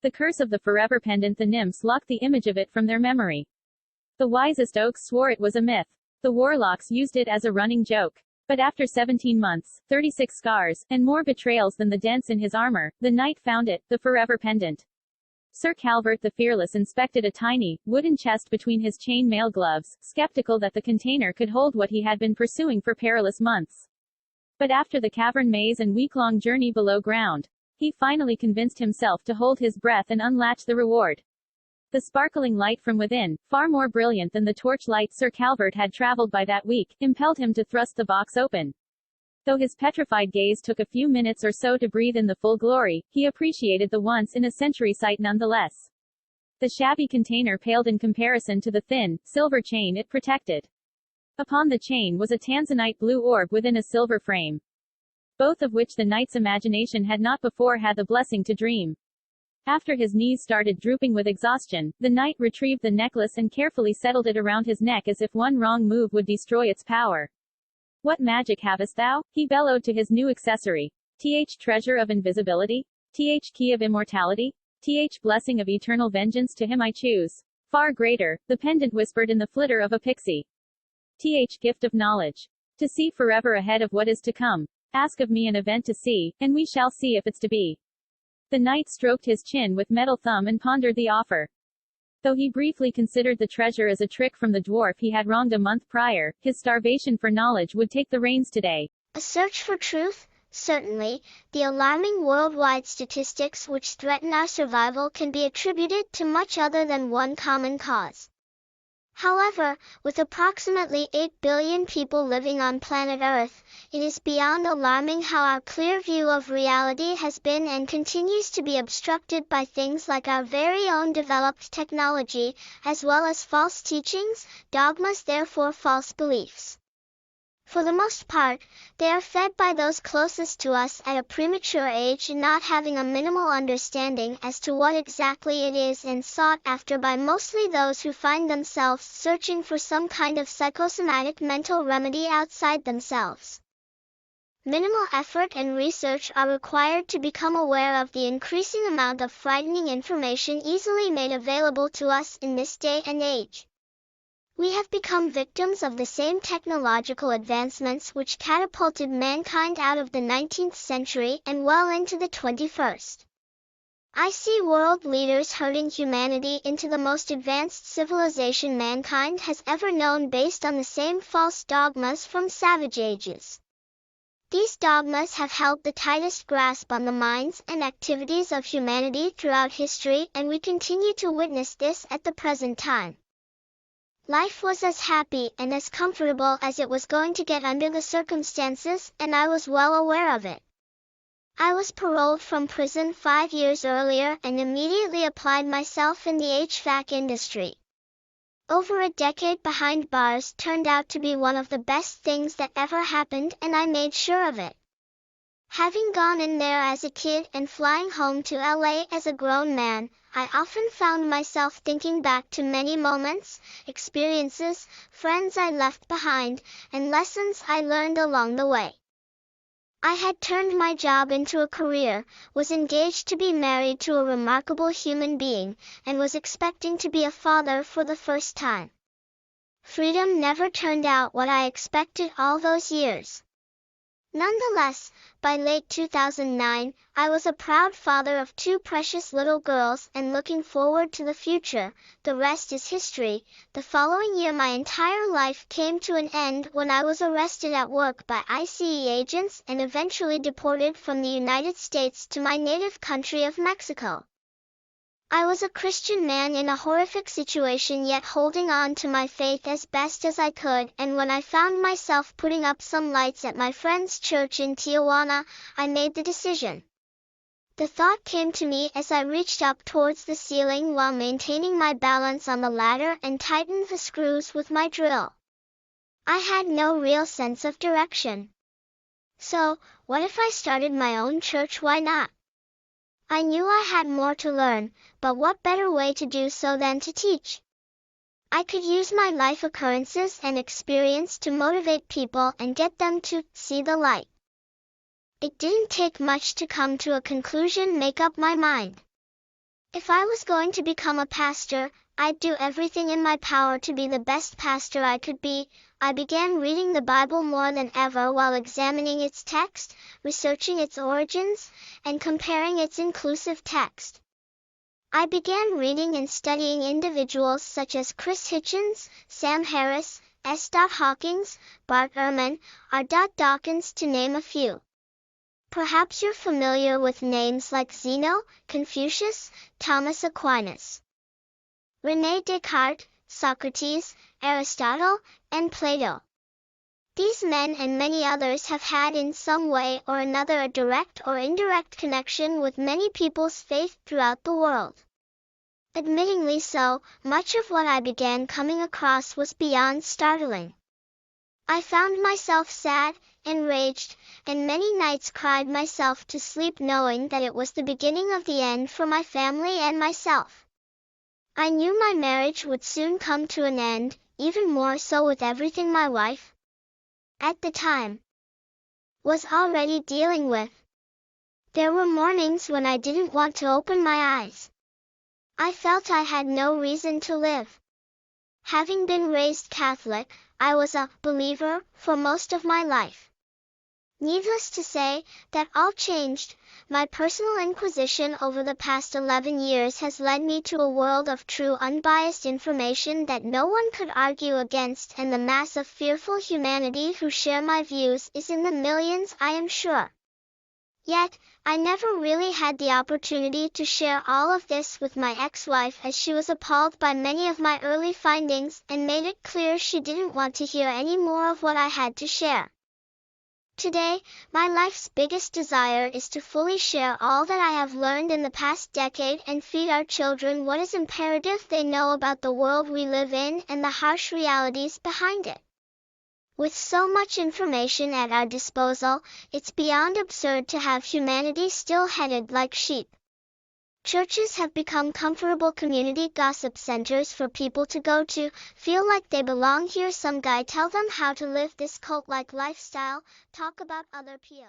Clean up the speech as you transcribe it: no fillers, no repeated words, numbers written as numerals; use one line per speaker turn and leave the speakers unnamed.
the curse of the forever pendant. The nymphs locked the image of it from their memory. The wisest oaks swore it was a myth. The warlocks used it as a running joke. But after 17 months, 36 scars, and more betrayals than the dents in his armor, the knight found it, the forever pendant. Sir Calvert the Fearless inspected a tiny, wooden chest between his chain mail gloves, skeptical that the container could hold what he had been pursuing for perilous months. But after the cavern maze and week-long journey below ground, he finally convinced himself to hold his breath and unlatch the reward. The sparkling light from within, far more brilliant than the torchlight Sir Calvert had traveled by that week, impelled him to thrust the box open. Though his petrified gaze took a few minutes or so to breathe in the full glory, he appreciated the once-in-a-century sight nonetheless. The shabby container paled in comparison to the thin, silver chain it protected. Upon the chain was a tanzanite blue orb within a silver frame, both of which the knight's imagination had not before had the blessing to dream. After his knees started drooping with exhaustion, the knight retrieved the necklace and carefully settled it around his neck as if one wrong move would destroy its power. What magic havest thou? He bellowed to his new accessory. Th treasure of invisibility? Th key of immortality? Th blessing of eternal vengeance? To him I choose. Far greater, the pendant whispered in the flitter of a pixie. Th gift of knowledge. To see forever ahead of what is to come. Ask of me an event to see, and we shall see if it's to be. The knight stroked his chin with metal thumb and pondered the offer. Though he briefly considered the treasure as a trick from the dwarf he had wronged a month prior, his starvation for knowledge would take the reins today.
A search for truth? Certainly, the alarming worldwide statistics which threaten our survival can be attributed to much other than one common cause. However, with approximately 8 billion people living on planet Earth, it is beyond alarming how our clear view of reality has been and continues to be obstructed by things like our very own developed technology, as well as false teachings, dogmas, therefore false beliefs. For the most part, they are fed by those closest to us at a premature age, not having a minimal understanding as to what exactly it is, and sought after by mostly those who find themselves searching for some kind of psychosomatic mental remedy outside themselves. Minimal effort and research are required to become aware of the increasing amount of frightening information easily made available to us in this day and age. We have become victims of the same technological advancements which catapulted mankind out of the 19th century and well into the 21st. I see world leaders herding humanity into the most advanced civilization mankind has ever known based on the same false dogmas from savage ages. These dogmas have held the tightest grasp on the minds and activities of humanity throughout history, and we continue to witness this at the present time. Life was as happy and as comfortable as it was going to get under the circumstances, and I was well aware of it. I was paroled from prison 5 years earlier and immediately applied myself in the HVAC industry. Over a decade behind bars turned out to be one of the best things that ever happened, and I made sure of it. Having gone in there as a kid and flying home to LA as a grown man, I often found myself thinking back to many moments, experiences, friends I left behind, and lessons I learned along the way. I had turned my job into a career, was engaged to be married to a remarkable human being, and was expecting to be a father for the first time. Freedom never turned out what I expected all those years. Nonetheless, by late 2009, I was a proud father of 2 precious little girls and looking forward to the future. The rest is history. The following year my entire life came to an end when I was arrested at work by ICE agents and eventually deported from the United States to my native country of Mexico. I was a Christian man in a horrific situation, yet holding on to my faith as best as I could, and when I found myself putting up some lights at my friend's church in Tijuana, I made the decision. The thought came to me as I reached up towards the ceiling while maintaining my balance on the ladder and tightened the screws with my drill. I had no real sense of direction. So, what if I started my own church? Why not? I knew I had more to learn, but what better way to do so than to teach? I could use my life occurrences and experience to motivate people and get them to see the light. It didn't take much to come to a conclusion, make up my mind. If I was going to become a pastor, I'd do everything in my power to be the best pastor I could be. I began reading the Bible more than ever while examining its text, researching its origins, and comparing its inclusive text. I began reading and studying individuals such as Chris Hitchens, Sam Harris, S. Hawkins, Bart Ehrman, R. Dawkins, to name a few. Perhaps you're familiar with names like Zeno, Confucius, Thomas Aquinas, René Descartes, Socrates, Aristotle, and Plato. These men and many others have had in some way or another a direct or indirect connection with many people's faith throughout the world. Admittingly so, much of what I began coming across was beyond startling. I found myself sad, enraged, and many nights cried myself to sleep knowing that it was the beginning of the end for my family and myself. I knew my marriage would soon come to an end, even more so with everything my wife, at the time, was already dealing with. There were mornings when I didn't want to open my eyes. I felt I had no reason to live. Having been raised Catholic, I was a believer for most of my life. Needless to say, that all changed. My personal inquisition over the past 11 years has led me to a world of true unbiased information that no one could argue against, and the mass of fearful humanity who share my views is in the millions, I am sure. Yet, I never really had the opportunity to share all of this with my ex-wife, as she was appalled by many of my early findings and made it clear she didn't want to hear any more of what I had to share. Today, my life's biggest desire is to fully share all that I have learned in the past decade and feed our children what is imperative they know about the world we live in and the harsh realities behind it. With so much information at our disposal, it's beyond absurd to have humanity still headed like sheep. Churches have become comfortable community gossip centers for people to go to, feel like they belong, hear some guy tell them how to live this cult-like lifestyle, talk about other PO.